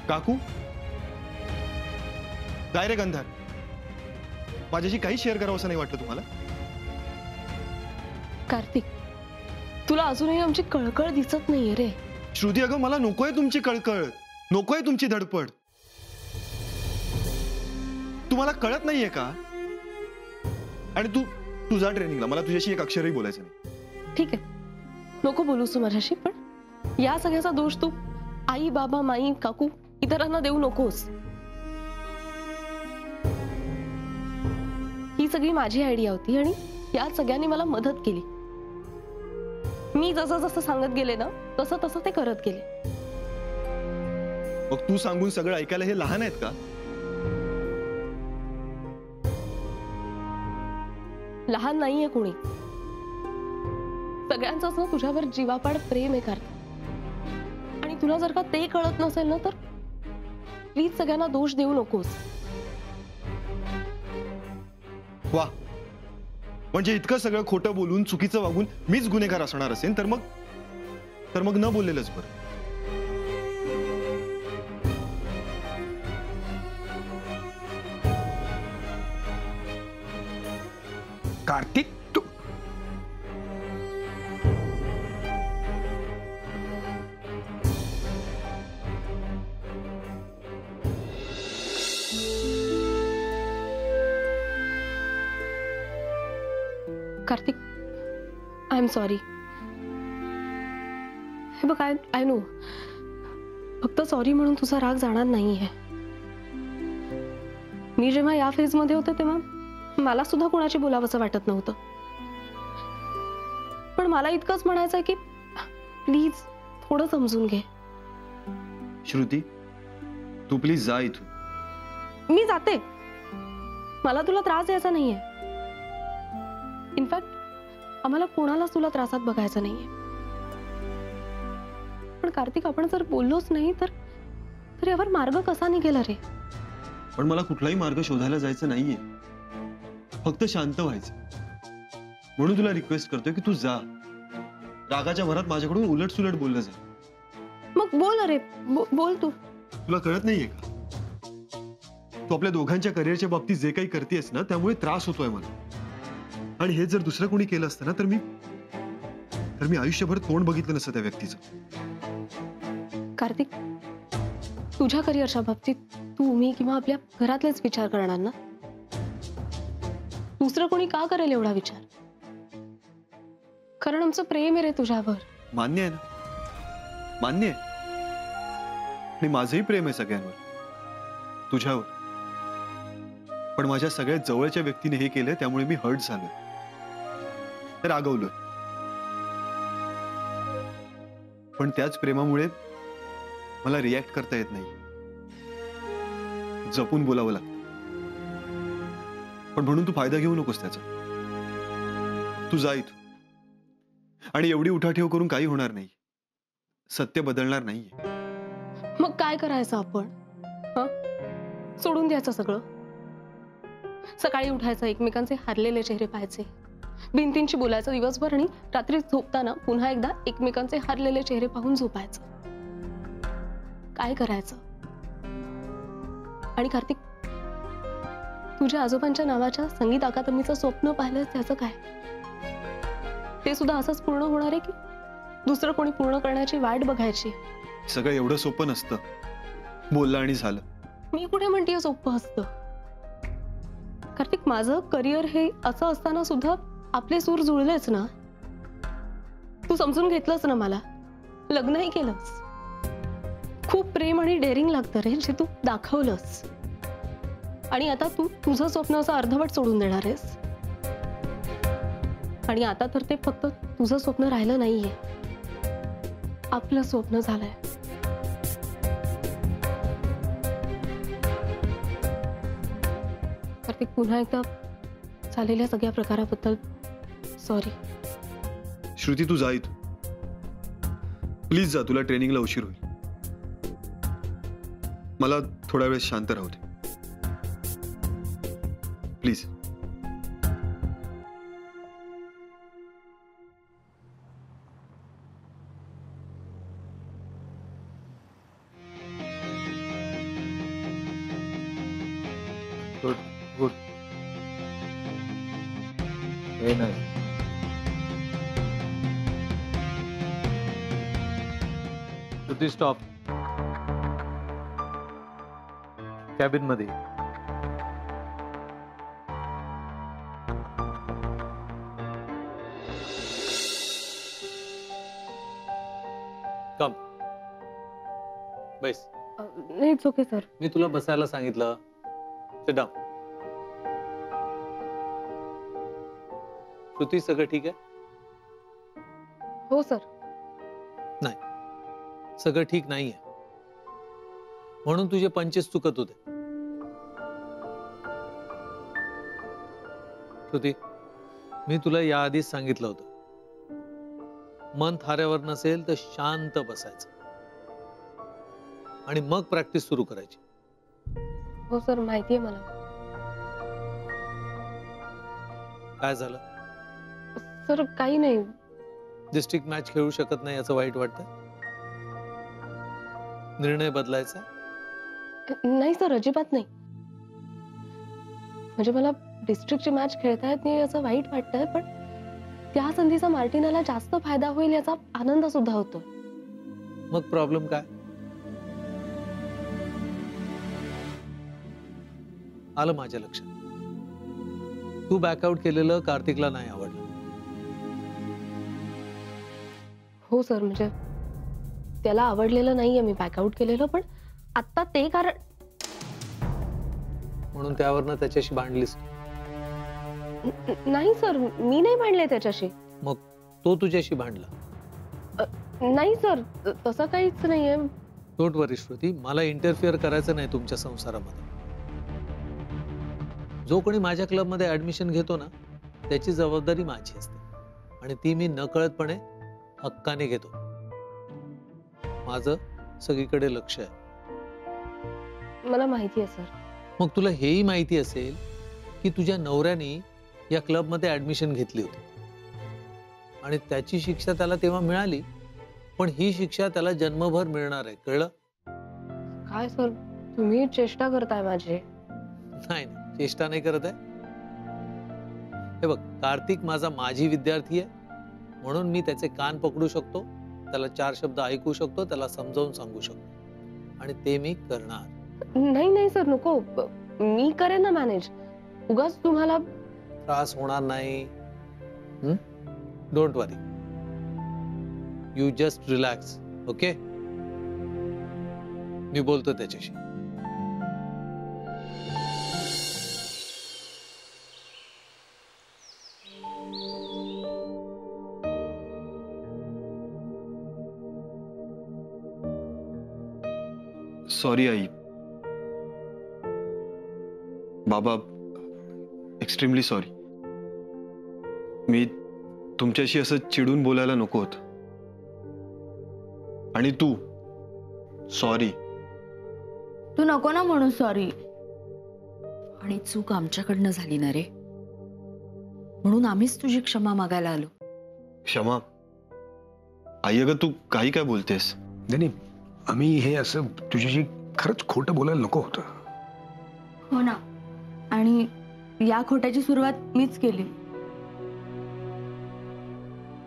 काकू, काय रे गंधार, माझ्याशी काही शेअर करावं असं नाही वाटलं तुम्हाला? कार्तिक, तुला अजूनही आमची कळकळ दिसत नाहीये रे. श्रुती, अगं मला नकोय तुमची कळकळ, नकोय तुमची धडपड. तुम्हाला कळत नाहीये का? आणि तू जा ट्रेनिंगला, मला तुझ्याशी एक अक्षरही बोलायचं नाही. ठीक आहे, नको बोलूस तू माझ्याशी, पण या सगळ्याचा दोष तू आई, बाबा, माई, काकू इतरांना देऊ नकोस. ही सगळी माझी आयडिया होती आणि या सगळ्यांनी मला मदत केली. मी जसं जसं सांगत गेले ना, तसं तसं ते करत गेले. मग तू सांगून सगळं ऐकायला हे लहान आहेत का? लहान नाहीये कोणी. सगळ्यांचंच ना तुझ्यावर जीवापाड प्रेम आहे कार्तिक. आणि तुला जर का ते कळत नसेल ना, तर प्लीज सगळ्यांना दोष देऊ नकोस. वा, म्हणजे इतकं सगळं खोटं बोलून, चुकीचं वागून मीच गुन्हेगार असणार असेल तर मग न बोललेलंच बरं. कार्तिक, तू कार्तिक, आय एम सॉरी. हे बघ, आय नो, फक्त सॉरी म्हणून तुझा राग जाणार नाहीये. मी जेव्हा या फेज मध्ये होते तेव्हा मला सुद्धा कोणाची बोलावंसं वाटत नव्हतं. पण मला इतकंच म्हणायचंय की प्लीज थोडं समजून घे. श्रुती, तू प्लीज जा इथून. मी जाते, मला तुला त्रास द्यायचा नाहीये. इनफॅक्ट आम्हाला कोणालाच तुला त्रासात बघायचं नाहीये. पण कार्तिक, आपण जर बोललोच नाही तर यावर मार्ग कसा निघेल रे? पण मला कुठलाही मार्ग शोधायला जायचं नाहीये, फक्त शांत व्हायचं. म्हणून तुला रिक्वेस्ट करतोय की तू जा. रागाच्या भरात माझ्याकडून उलट सुलट बोललं जाईल. मग बोल अरे, बोल तू. तुला कळत नाहीये का? तू आपल्या दोघांच्या करिअरच्या बाबतीत जे काही करतेस ना, त्यामुळे त्रास होतोय मला. आणि हे जर दुसरं कोणी केलं असतं ना, तर मी आयुष्यभर तोंड बघितलं नसतं त्या व्यक्तीचं. कार्तिक, तुझ्या करिअरच्या बाबतीत तू, मी किंवा आपल्या घरातलेच विचार करणार ना. दुसरं कोणी का करेल एवढा विचार? कारण आमचं प्रेम आहे रे तुझ्यावर. मान्य आहे ना, मान्य आहे. आणि माझंही प्रेम आहे सगळ्यांवर, तुझ्यावर. पण माझ्या सगळ्यात जवळच्या व्यक्तीने हे केलं, त्यामुळे मी हर्ट झालो, रागवलोय. पण त्याच प्रेमामुळे मला रिॲक्ट करता येत नाही. जपून बोलावं लागतं. पण म्हणून तू फायदा घेऊ नकोस त्याचा. तू जा इथून. आणि एवढी उठाठेव करून काही होणार नाही. सत्य बदलणार नाहीये. मग काय करायचं आपण? सोडून द्यायचं सगळं? सकाळी उठायचं, एकमेकांचे हारलेले चेहरे पाहायचे, भिंतींशी बोलायचं दिवसभर, आणि रात्री झोपताना पुन्हा एकदा एकमेकांचे हारलेले चेहरे पाहून झोपायचं. काय करायचं? आणि कार्तिक, तुझ्या आजोबांच्या नावाच्या संगीत अकादमीचं स्वप्न पाहिलं, त्याचं काय? ते सुद्धा असंच पूर्ण होणार आहे की दुसरं कोणी पूर्ण करण्याची वाट बघायची? सगळं एवढं सोपं नसतं. बोललं आणि झालं. मी कुठे म्हणतेय सोपं असतं? कार्तिक, माझं करिअर हे असं असताना सुद्धा आपले सूर जुळलेच ना. तू समजून घेतलंस ना मला, लग्नही केलंस. खूप प्रेम आणि डेअरिंग लागतं रे, जे तू दाखवलंस. आणि आता तू तुझं स्वप्न असं अर्धवट सोडून देणार आहेस. आणि आता तर ते फक्त तुझं स्वप्न राहिलं नाहीये, आपलं स्वप्न झालंय. कार्तिक, पुन्हा एकदा झालेल्या सगळ्या प्रकाराबद्दल सॉरी. श्रुती, तू जा इथून. प्लीज जा, तुला ट्रेनिंगला उशीर होईल. मला थोडा वेळ शांत राहू दे प्लीज. हे नाही. श्रुती स्टॉप. कॅबिन मध्ये. कम. बैस. It's okay sir. मी तुला बसायला सांगितलं. Sit down. श्रुती, सगळं ठीक आहे? हो सर. सगळं ठीक नाहीये, म्हणून तुझे पंचेस चुकत होते. श्रुती, मी तुला याआधीच सांगितलं होतं, मन थाऱ्यावर नसेल तर शांत बसायचं आणि मग प्रॅक्टिस सुरू करायची. हो सर, माहितीये मला. काय झालं? सर काही नाही. डिस्ट्रिक्ट मॅच खेळू शकत नाही याचं वाईट वाटतं? निर्णय बदलायचा? नाही सर, अजिबात नाही. म्हणजे मला डिस्ट्रिक्टची मॅच खेळता येत नाही याचं वाईट वाटतंय, पण त्या संधीचा मार्टिनाला जास्त फायदा होईल याचा आनंद सुद्धा होतो. मग प्रॉब्लेम काय? आलं माझ्या लक्षात. तू बॅकआउट केलेलं कार्तिकला नाही आवडलं. हो सर, म्हणजे त्याला आवडलेलं नाहीये मी बॅकआउट केलेलं, पण आता ते कारण. म्हणून त्यावरनं त्याच्याशी भांडलीस? नाही सर, मी नाही भांडले त्याच्याशी. मग तो तुझ्याशी भांडला? नाही सर, तसं काहीच नाहीये. डोंट वरी श्रुती, मला इंटरफिअर करायचं नाही तुमच्या संसारामध्ये. जो कोणी माझ्या क्लबमध्ये ऍडमिशन घेतो ना, त्याची जबाबदारी माझी असते आणि ती मी नकळतपणे हक्काने घेतो. माझं सगळीकडे लक्ष आहे. मला माहिती आहे सर. मग तुला हेही माहिती असेल की तुझ्या नवऱ्याने या क्लबमध्ये ऍडमिशन घेतली होती आणि त्याची शिक्षा त्याला तेव्हा मिळाली, पण ही शिक्षा त्याला जन्मभर मिळणार आहे. कळलं? काय सर, तुम्ही चेष्टा करताय माझी. नाही, चेष्टा नाही करत आहे. हे बघ, कार्तिक माझी विद्यार्थी आहे, म्हणून मी त्याचे कान पकडू शकतो, त्याला 4 शब्द ऐकू शकतो, त्याला समजावून सांगू शकतो आणि ते मी करणार. नाही नाही सर, नको. मी करेन ना मॅनेज. उगाच तुम्हाला त्रास होणार नाही. Don't worry, you just relax. Okay, मी बोलतो त्याच्याशी. सॉरी आई. बाबा, एक्स्ट्रीमली सॉरी. मी तुमच्याशी असं चिडून बोलायला नको होतं. आणि तू सॉरी. तू नको ना म्हणू सॉरी. आणि चूक आमच्याकडनं झाली ना रे, म्हणून आम्हीच तुझी क्षमा मागायला आलो. क्षमा? आई, अगं तू काही काय बोलतेस? नाही, आम्ही हे असं तुझ्याशी खरंच खोटं बोलायला नको होतं. हो ना, आणि या खोट्याची सुरुवात मीच केली.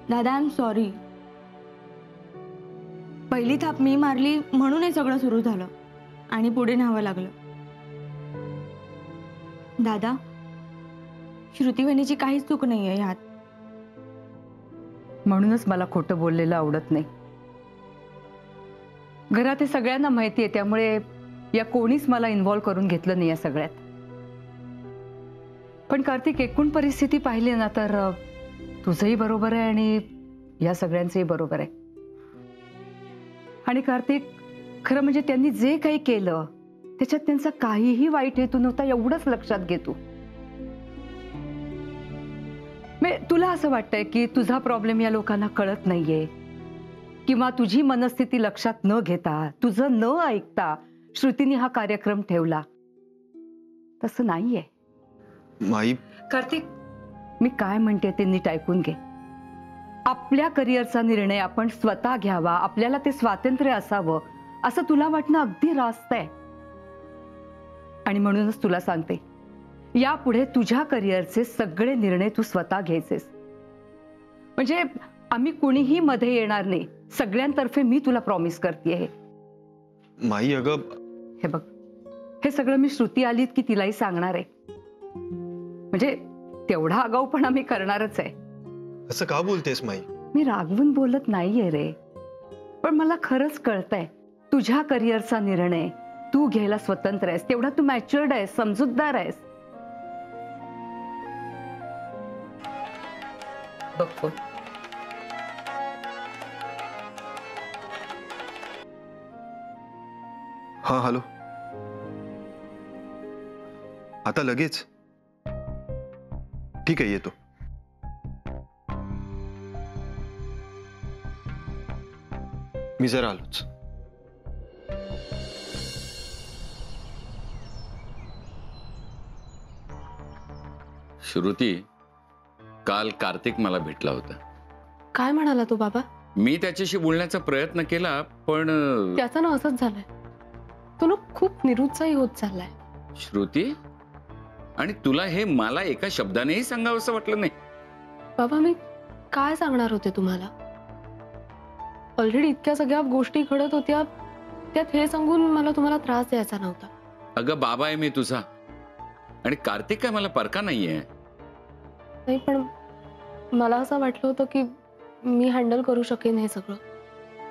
दादा, आय एम सॉरी. पहिली थाप मी मारली म्हणून हे सगळं सुरू झालं आणि पुढे न्यावं लागलं. दादा, श्रुती वहिनीची काहीच चूक नाहीये ह्यात. म्हणूनच मला खोटं बोललेलं आवडत नाही. घरात हे सगळ्यांना माहिती आहे, त्यामुळे या कोणीच मला इन्व्हॉल्व करून घेतलं नाही या सगळ्यात. पण कार्तिक, एकूण परिस्थिती पाहिली ना तर तुझंही बरोबर आहे आणि या सगळ्यांचंही बरोबर आहे. आणि कार्तिक, खरं म्हणजे त्यांनी जे काही केलं त्याच्यात त्यांचा काहीही वाईट हेतू नव्हता, एवढंच लक्षात घे तू. तुला असं वाटतंय की तुझा प्रॉब्लेम या लोकांना कळत नाहीये, किंवा तुझी मनस्थिती लक्षात न घेता, तुझं न ऐकता श्रुतीने हा कार्यक्रम ठेवला. तसं नाहीये माई. कार्तिक, मी काय म्हणते ते नीट ऐकून घे. आपल्या करिअरचा निर्णय आपण स्वतः घ्यावा, आपल्याला ते स्वातंत्र्य असावं असं तुला वाटणं अगदी रास्त आहे. आणि म्हणूनच तुला सांगते, यापुढे तुझ्या करिअरचे सगळे निर्णय तू स्वतः घ्यायचेस. म्हणजे आम्ही कुणीही मध्ये येणार नाही. सगळ्यांतर्फे मी तुला प्रॉमिस करते. माई अगं, हे बघ, हे सगळं मी श्रुती आलीत की तिलाही सांगणार आहे. म्हणजे तेवढा आगाऊपणा मी करणारच आहे. असं का बोलतेस माई? मी रागवून बोलत नाहीये रे, पण मला खरंच कळतंय तुझ्या करिअरचा निर्णय तू घ्यायला स्वतंत्र आहेस. तेवढा तू मॅच्युअर्ड आहेस, समजूतदार आहेस. बघ फोन. हा हॅलो, आता लगेच? ठीक आहे, येतो. मी जरा आलोच. श्रुती, काल कार्तिक मला भेटला होता. काय म्हणाला तो बाबा? मी त्याच्याशी बोलण्याचा प्रयत्न केला, पण त्याचं ना असंच झालंय. तो ना खूप निरुत्साही होत चाललाय. श्रुती, आणि तुला हे मला एका शब्दानेही सांगावंसं वाटलं नाही? बाबा, मी काय सांगणार होते तुम्हाला? ऑलरेडी इतक्या सगळ्या गोष्टी घडत होत्या, त्यात हे सांगून मला तुम्हाला त्रास द्यायचा नव्हता. अगं बाबा आहे मी तुझा, आणि कार्तिक काय मला परका नाहीये. नाही, पण मला असं वाटलं होतं की मी हँडल करू शकेन हे सगळं.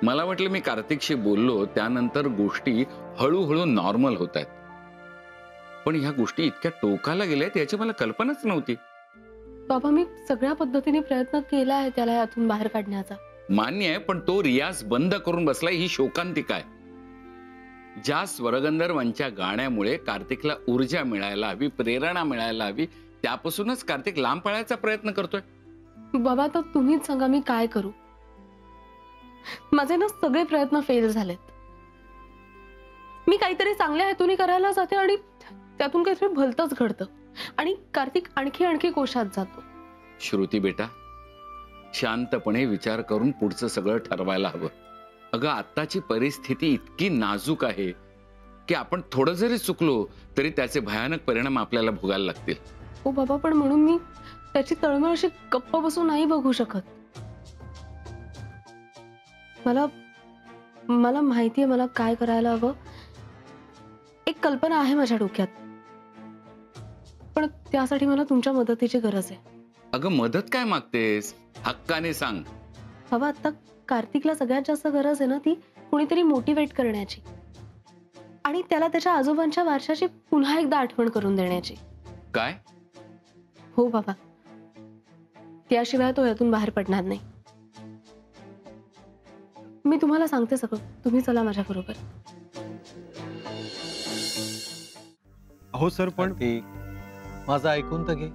मला वाटलं मी कार्तिकशी बोललो त्यानंतर गोष्टी हळूहळू नॉर्मल होत आहेत, पण ह्या गोष्टी इतक्या टोकाला गेल्यात याची मला कल्पनाच नव्हती. बाबा, मी सगळ्या पद्धतीने प्रयत्न केला आहे त्याला यातून बाहेर काढण्याचा. मान्य आहे, पण तो रियाज बंद करून बसलाय ही शोकांतिका आहे. ज्या स्वरगंधर्वांच्या गाण्यामुळे कार्तिकला ऊर्जा मिळायला हवी, प्रेरणा मिळायला हवी, त्यापासूनच कार्तिक लांब पळायचा प्रयत्न करतोय. बाबा, तर तुम्हीच सांगा मी काय करू? माझे ना सगळे प्रयत्न फेल झालेत. मी काहीतरी चांगल्या हेतूने करायला जाते आणि त्यातून काहीतरी भलतंच घडतं आणि कार्तिक आणखी कोशात जातो. श्रुती बेटा, शांतपणे विचार करून पुढचं सगळं ठरवायला हवं. अगं, आत्ताची परिस्थिती इतकी नाजूक आहे की आपण थोडं जरी चुकलो तरी त्याचे भयानक परिणाम आपल्याला भोगायला लागतील. हो बाबा, पण म्हणून मी त्याची तळमळ अशी गप्प बसून नाही बघू शकत. मला माहितीये मला काय करायला हवं. एक कल्पना आहे माझ्या डोक्यात, पण त्यासाठी मला तुमच्या मदतीची गरज आहे. अगं, मदत काय मागतेस? हक्काने सांग. बाबा, आता कार्तिकला सगळ्यात जास्त गरज आहे ना ती कुणीतरी मोटिवेट करण्याची आणि त्याला त्याच्या आजोबांच्या वारशाची पुन्हा एकदा आठवण करून देण्याची. काय? हो बाबा, त्याशिवाय तो यातून बाहेर पडणार नाही. मी तुम्हाला सांगते सगळं, तुम्ही चला माझ्या बरोबर. हो सर, पण कार्तिक, माझं ऐकून तर घे.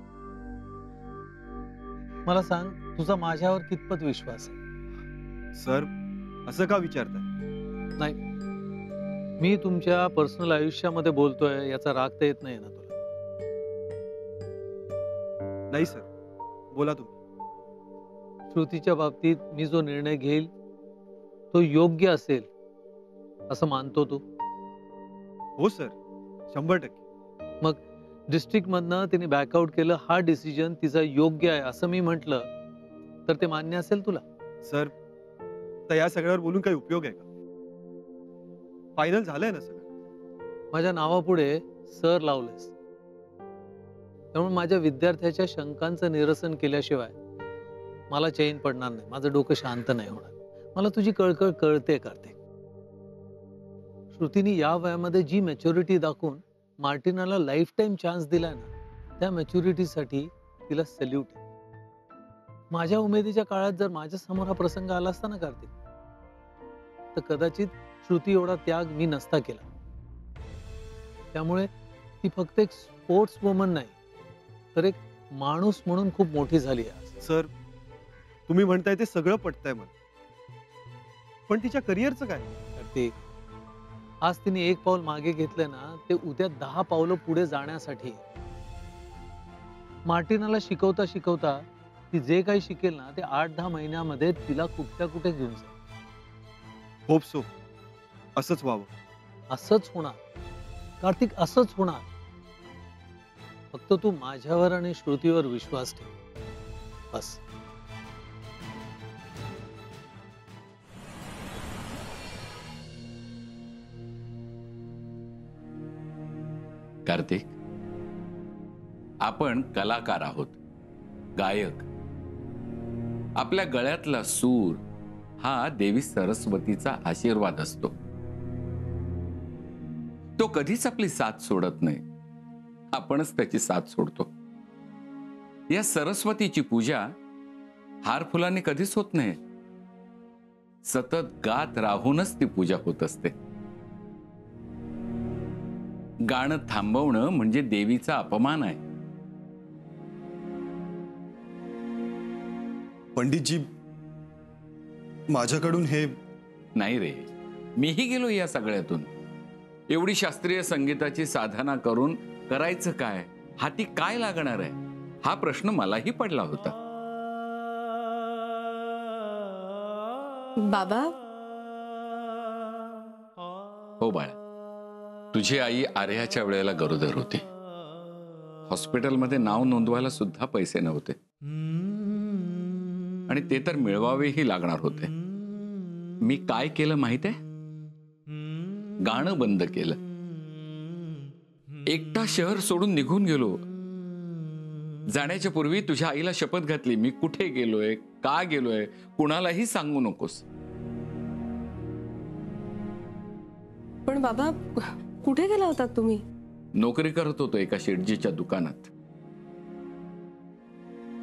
मला सांग, तुझा माझ्यावर कितपत विश्वास आहे? सर, असं का विचारताय? नाही, मी तुमच्या पर्सनल आयुष्यामध्ये बोलतोय याचा राग तर येत नाही ना तुला? नाही सर, बोला तुम्ही. श्रुतीच्या बाबतीत मी जो निर्णय घेईल तो योग्य असेल असं मानतो तू? हो सर, 100%. मग डिस्ट्रिक्ट मधनं तिने बॅकआउट केलं, हा डिसिजन तिचा योग्य आहे असं मी म्हटलं तर ते मान्य असेल तुला? सर, तर या सगळ्यावर बोलून काही उपयोग आहे का? फायनल झालंय ना सगळं. माझ्या नावापुढे सर लावलंयस, त्यामुळे माझ्या विद्यार्थ्याच्या शंकांचं निरसन केल्याशिवाय मला चैन पडणार नाही, माझं डोकं शांत नाही होणार. मला तुझी कळकळ कळते कार्तिक. श्रुतीने या वयामध्ये जी मॅच्युरिटी दाखवून मार्टिनाला लाईफ टाईम चान्स दिलाय ना, त्या मॅच्युरिटीसाठी तिला सल्यूट आहे. माझ्या उमेदीच्या काळात जर माझ्या समोर हा प्रसंग आला असता ना कार्तिक, तर कदाचित श्रुती एवढा त्याग मी नसता केला. त्यामुळे ती फक्त एक स्पोर्ट्स वुमन नाही तर एक माणूस म्हणून खूप मोठी झाली आहे. सर, तुम्ही म्हणताय ते सगळं पटतंय मला, पण तिच्या करिअरचं काय? कार्तिक, आज तिने एक पाऊल मागे घेतलंय ना, ते उद्या 10 पावलं पुढे जाण्यासाठी. मार्टिनाला शिकवता शिकवता ती जे काही शिकेल ना, ते 8-10 महिन्यामध्ये तिला कुठल्या कुठे घेऊन जाईल. होप सो, असंच व्हावं. असंच होणार कार्तिक, असंच होणार. फक्त तू माझ्यावर आणि श्रुतीवर विश्वास ठेव, बस. कार्तिक, आपण कलाकार आहोत, गायक. आपल्या गळ्यातला सूर हा देवी सरस्वतीचा आशीर्वाद असतो. तो कधीच आपली साथ सोडत नाही, आपणच त्याची साथ सोडतो. या सरस्वतीची पूजा हार फुलांनी कधीच होत नाही, सतत गात राहूनच ती पूजा होत असते. गाणं थांबवणं म्हणजे देवीचा अपमान आहे. पंडितजी, माझ्याकडून हे नाही रे, मीही गेलो या सगळ्यातून. एवढी शास्त्रीय संगीताची साधना करून करायचं काय, हाती काय लागणार आहे, हा प्रश्न मलाही पडला होता. बाबा, हो बाळा, तुझी आई आर्याच्या वेळेला गरोदर होती. हॉस्पिटलमध्ये नाव नोंदवायला सुद्धा पैसे नव्हते, आणि ते तर मिळवावेही लागणार होते. मी काय केलं माहित आहे? गाणं बंद केलं. एकटा शहर सोडून निघून गेलो. जाण्याच्या पूर्वी तुझ्या आईला शपथ घातली, मी कुठे गेलोय, का गेलोय, कुणालाही सांगू नकोस. पण बाबा, कुठे गेला होतात तुम्ही? नोकरी करत होतो एका शेटजीच्या दुकानात.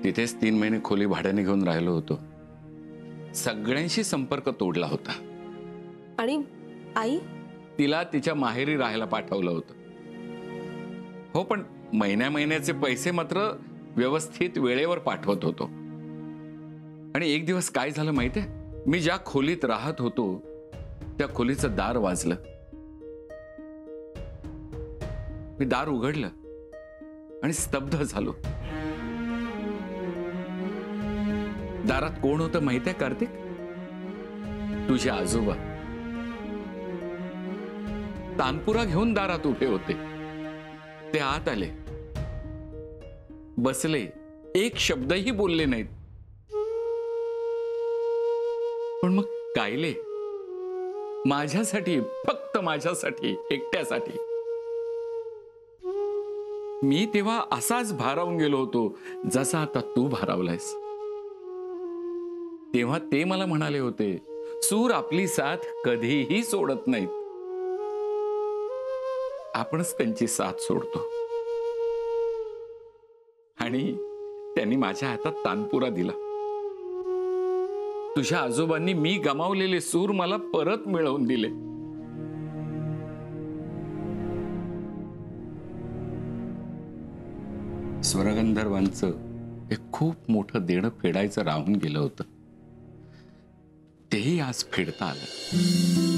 तिथेच 3 महिने खोली भाड्याने घेऊन राहिलो होतो. सगळ्यांशी संपर्क तोडला होता. आणि आई? तिला तिच्या माहेरी राहायला पाठवलं होतं. हो, पण महिन्याचे पैसे मात्र व्यवस्थित वेळेवर पाठवत होतो. आणि एक दिवस काय झालं माहितीये? मी ज्या खोलीत राहत होतो त्या खोलीचं दार वाजलं. मी दार उघडलं आणि स्तब्ध झालो. दारात कोण होतं माहितीये कार्तिक? तुझे आजोबा तानपुरा घेऊन दारात उभे होते. ते आत आले, बसले, एक शब्दही बोलले नाहीत, पण मग गायले माझ्यासाठी, फक्त माझ्यासाठी, एकट्यासाठी. मी तेव्हा असाच भारावून गेलो होतो जसा आता तू भारावलायस. तेव्हा ते मला म्हणाले होते, सूर आपली साथ कधीही सोडत नाहीत, आपणच त्यांची साथ सोडतो. आणि त्यांनी माझ्या हातात तानपुरा दिला. तुझ्या आजोबांनी मी गमावलेले सूर मला परत मिळवून दिले. स्वरगंधर्वांचं एक खूप मोठं देणं फेडायचं राहून गेलं होतं. तेही आज फेडता आलं.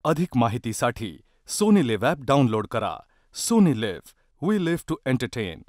अधिक माहितीसाठी सोनी लिव्ह ॲप डाउनलोड करा. Sony LIV, we live to entertain.